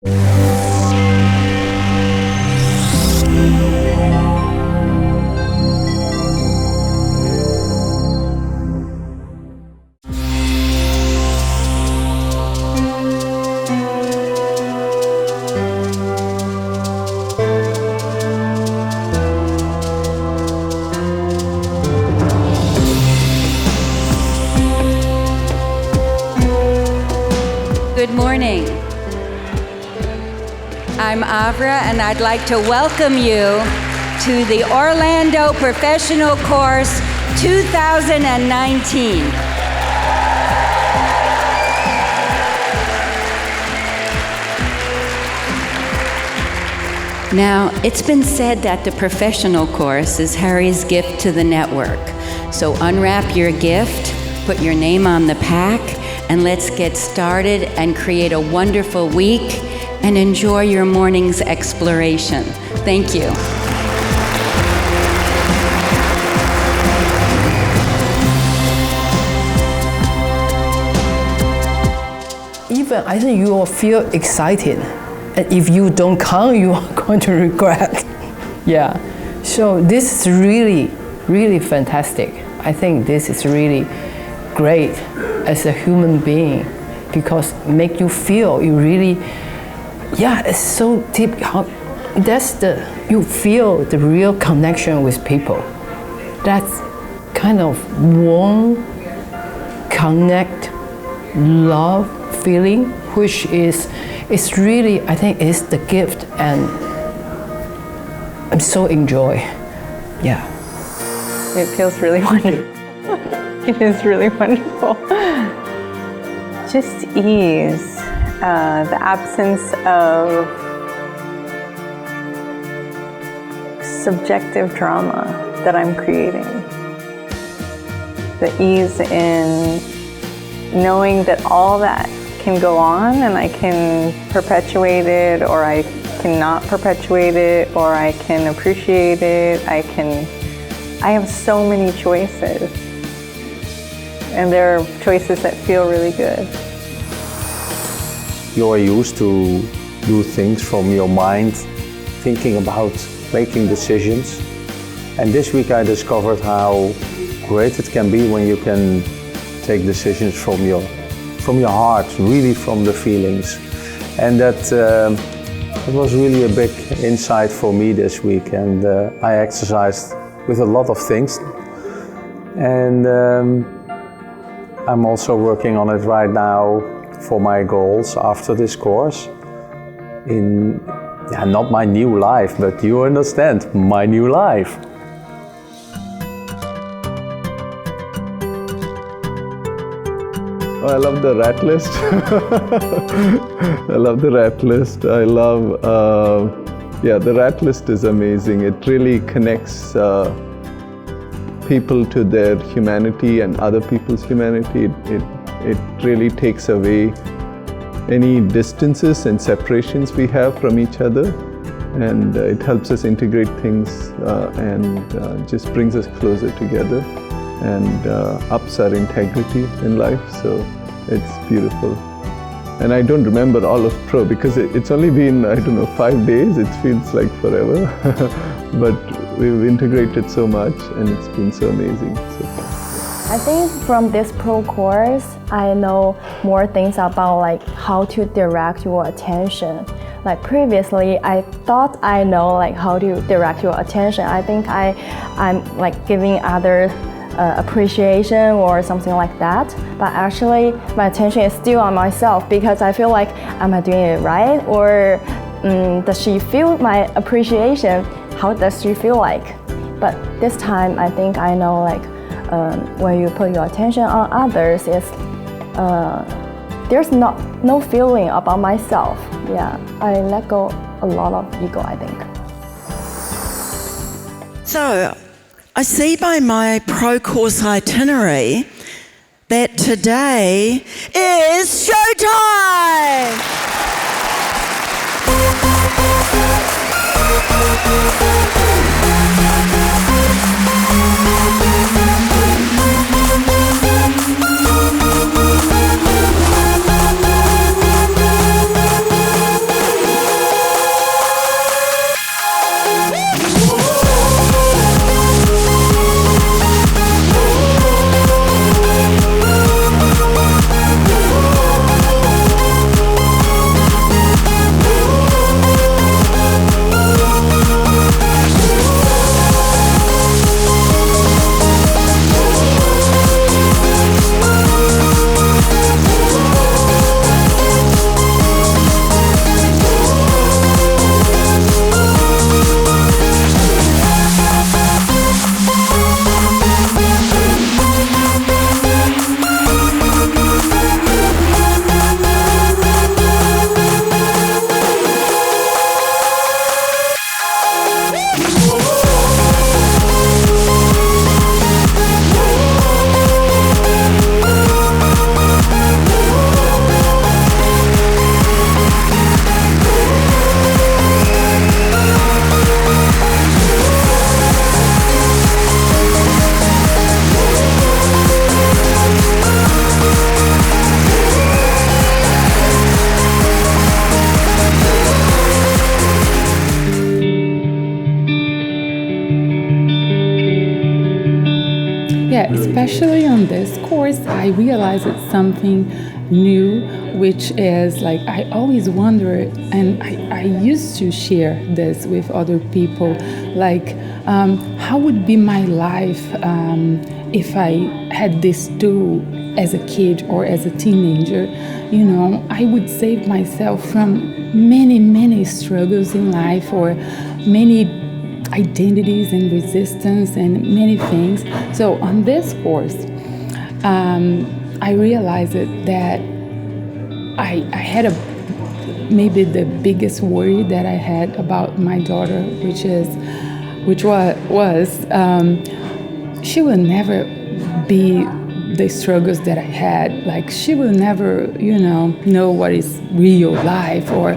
Good morning. I'm Avra, and I'd like to welcome you to the Orlando Professional Course 2019. Now, it's been said that the professional course is Harry's gift to the network. So unwrap your gift, put your name on the pack, and let's get started and create a wonderful week and enjoy your morning's exploration. Thank you. Even I think you will feel excited. And if you don't come, you are going to regret. Yeah. So this is really, really fantastic. I think this is really great as a human being, because make you feel you really, yeah, it's so deep. You feel the real connection with people. That's kind of warm, connect, love feeling, which is, it's really, I think, is the gift, and I'm so enjoy. Yeah. It feels really wonderful. It is really wonderful. Just ease, the absence of subjective drama that I'm creating. The ease in knowing that all that can go on, and I can perpetuate it, or I cannot perpetuate it, or I can appreciate it. I have so many choices. And there are choices that feel really good. You are used to do things from your mind, thinking about making decisions. And this week I discovered how great it can be when you can take decisions from your heart, really from the feelings. And that it was really a big insight for me this week. And I exercised with a lot of things. And I'm also working on it right now for my goals after this course. In, not my new life, but you understand, my new life. I love the rat list. I love the rat list. I love, the rat list is amazing. It really connects people to their humanity and other people's humanity. It really takes away any distances and separations we have from each other, and it helps us integrate things and just brings us closer together and ups our integrity in life. So it's beautiful. And I don't remember all of Pro because it's only been, 5 days. It feels like forever. But we've integrated so much and it's been so amazing so far. I think from this Pro course, I know more things about like how to direct your attention. Like previously, I thought I know like how to direct your attention. I think I'm like giving others appreciation or something like that. But actually, my attention is still on myself because I feel like, am I doing it right? Or does she feel my appreciation? How does she feel like? But this time, I think I know like when you put your attention on others, there's no feeling about myself. Yeah, I let go a lot of ego, I think. So, I see by my Pro course itinerary that today is showtime! especially on this course, I realized it's something new, which is like I always wonder, and I used to share this with other people, like how would be my life if I had this tool as a kid or as a teenager. You know, I would save myself from many struggles in life, or many identities and resistance and many things. So on this course, I realized that I had maybe the biggest worry that I had about my daughter, which was she will never be the struggles that I had. Like, she will never, know what is real life, or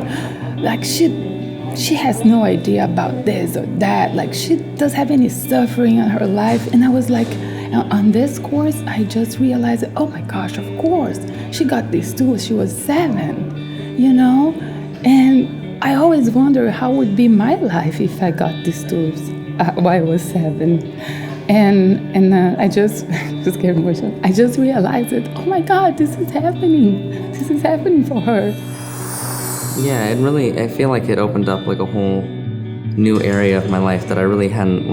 like she has no idea about this or that. Like, she doesn't have any suffering in her life. And I was like, on this course, I just realized, oh my gosh, of course, she got these tools. She was 7, and I always wonder how would be my life if I got these tools while I was 7. And I just get emotional. I just realized it. Oh my God, this is happening. This is happening for her. Yeah, I feel like it opened up like a whole new area of my life that I really hadn't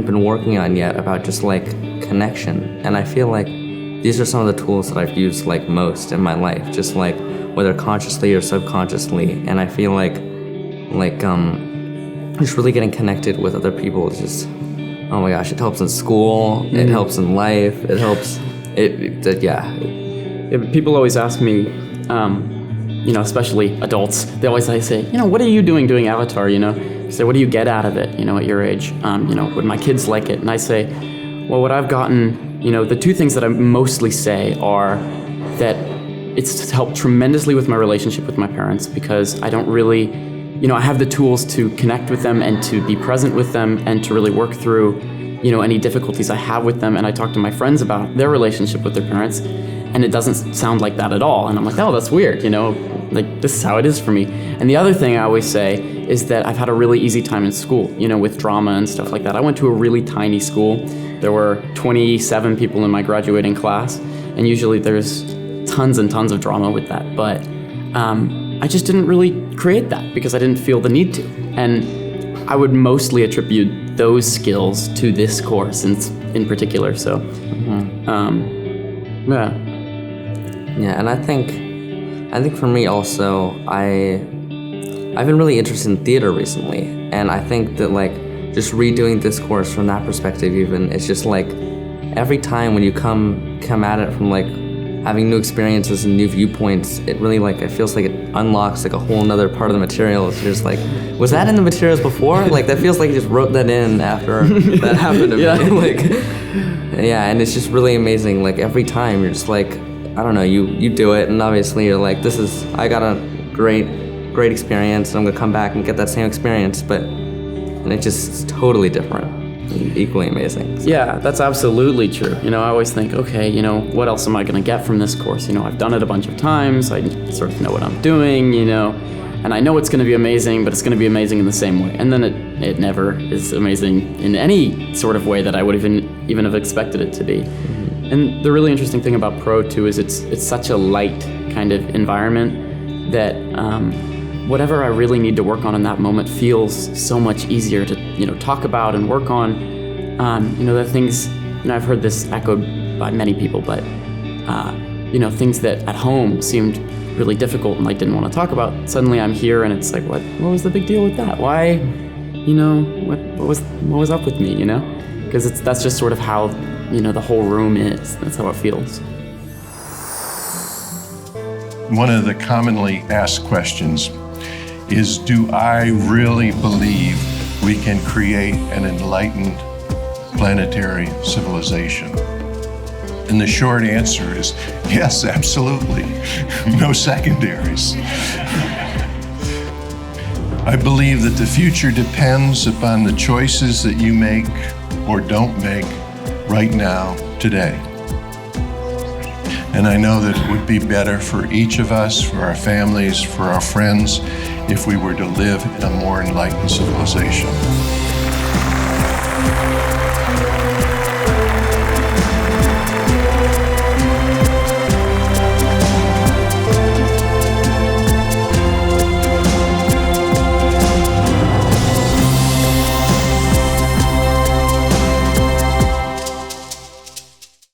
been working on yet, about just like connection. And I feel like these are some of the tools that I've used like most in my life, just like whether consciously or subconsciously. And I feel like just really getting connected with other people is just, oh my gosh, it helps in school, it helps in life, it helps, People always ask me, especially adults, they always say, what are you doing Avatar, So what do you get out of it, at your age? Would my kids like it? And I say, well, what I've gotten, the two things that I mostly say are that it's helped tremendously with my relationship with my parents, because I don't really, I have the tools to connect with them and to be present with them and to really work through, any difficulties I have with them. And I talk to my friends about their relationship with their parents, and it doesn't sound like that at all. And I'm like, oh, that's weird, like this is how it is for me. And the other thing I always say is that I've had a really easy time in school, with drama and stuff like that. I went to a really tiny school. There were 27 people in my graduating class, and usually there's tons and tons of drama with that. But I just didn't really create that because I didn't feel the need to. And I would mostly attribute those skills to this course in particular. So, Yeah, and I think for me also, I've been really interested in theater recently, and I think that like just redoing this course from that perspective, even, it's just like every time when you come at it from like having new experiences and new viewpoints, it really it feels like it unlocks like a whole nother part of the material. It's just like, was that in the materials before? Like, that feels like you just wrote that in after that happened to me. And it's just really amazing. Like, every time you're just like, I don't know, you do it, and obviously you're like, I got a great experience, and I'm gonna come back and get that same experience, and it's just totally different, equally amazing. So. Yeah, that's absolutely true. I always think, okay, what else am I gonna get from this course? I've done it a bunch of times, I sort of know what I'm doing, and I know it's gonna be amazing, but it's gonna be amazing in the same way. And then it never is amazing in any sort of way that I would even have expected it to be. Mm-hmm. And the really interesting thing about Pro too is it's such a light kind of environment that whatever I really need to work on in that moment feels so much easier to talk about and work on. The things, I've heard this echoed by many people, but things that at home seemed really difficult and I didn't want to talk about, suddenly I'm here and it's like, what was the big deal with that? Why, what was up with me, Because that's just sort of how the whole room is. That's how it feels. One of the commonly asked questions is, do I really believe we can create an enlightened planetary civilization? And the short answer is yes, absolutely. No secondaries. I believe that the future depends upon the choices that you make or don't make right now, today. And I know that it would be better for each of us, for our families, for our friends, if we were to live in a more enlightened civilization.